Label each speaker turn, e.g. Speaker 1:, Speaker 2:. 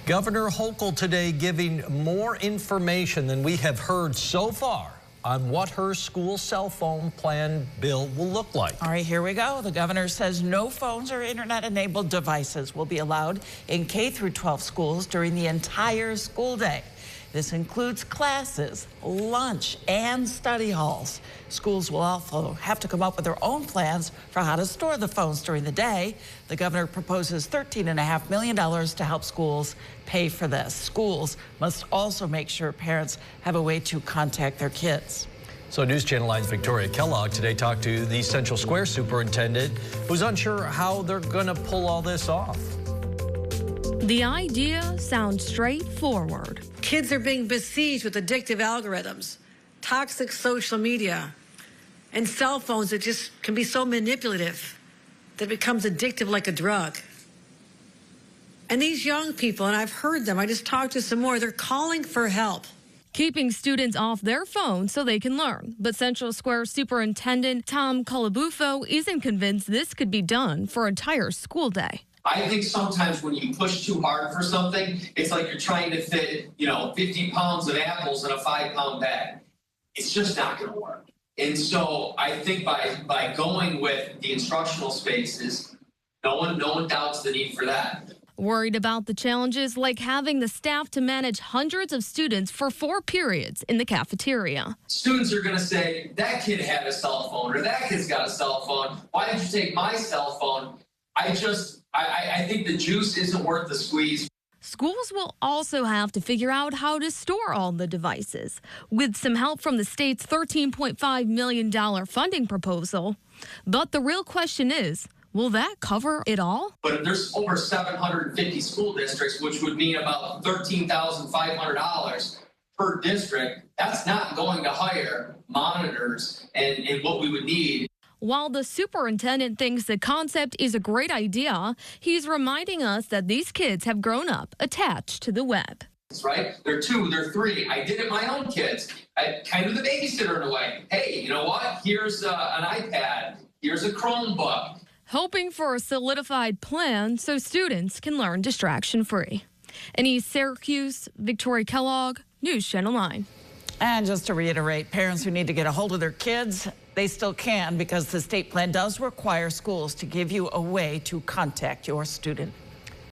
Speaker 1: Governor Hochul today giving more information than we have heard so far on what her school cell phone plan bill will look like.
Speaker 2: All right, here we go. The governor says no phones or internet-enabled devices will be allowed in K through 12 schools during the entire school day. This includes classes, lunch, and study halls. Schools will also have to come up with their own plans for how to store the phones during the day. The governor proposes $13.5 million to help schools pay for this. Schools must also make sure parents have a way to contact their kids.
Speaker 1: So News Channel 9's Victoria Kellogg today talked to the Central Square superintendent, who's unsure how they're going to pull all this off.
Speaker 3: The idea sounds straightforward.
Speaker 4: Kids are being besieged with addictive algorithms, toxic social media, and cell phones that just can be so manipulative that it becomes addictive like a drug. And these young people, and I've heard them, I just talked to some more, they're calling for help.
Speaker 3: Keeping students off their phones so they can learn. But Central Square Superintendent Tom Colabufo isn't convinced this could be done for an entire school day.
Speaker 5: I think sometimes when you push too hard for something, it's like you're trying to fit, 50 pounds of apples in a 5-pound bag. It's just not going to work. And so I think by going with the instructional spaces, no one doubts the need for that.
Speaker 3: Worried about the challenges like having the staff to manage hundreds of students for 4 periods in the cafeteria.
Speaker 5: Students are going to say, that kid had a cell phone or that kid's got a cell phone. Why did you take my cell phone? I think the juice isn't worth the squeeze.
Speaker 3: Schools will also have to figure out how to store all the devices. With some help from the state's $13.5 million funding proposal. But the real question is, will that cover it all?
Speaker 5: But there's over 750 school districts, which would mean about $13,500 per district. That's not going to hire monitors and what we would need.
Speaker 3: While the superintendent thinks the concept is a great idea, he's reminding us that these kids have grown up attached to the web.
Speaker 5: That's right. They're 2, they're 3. I did it my own kids. I kind of the babysitter in a way. Hey, you know what? Here's an iPad. Here's a Chromebook.
Speaker 3: Hoping for a solidified plan so students can learn distraction-free. In East Syracuse, Victoria Kellogg, News Channel 9.
Speaker 2: And just to reiterate, parents who need to get a hold of their kids, they still can because the state plan does require schools to give you a way to contact your student.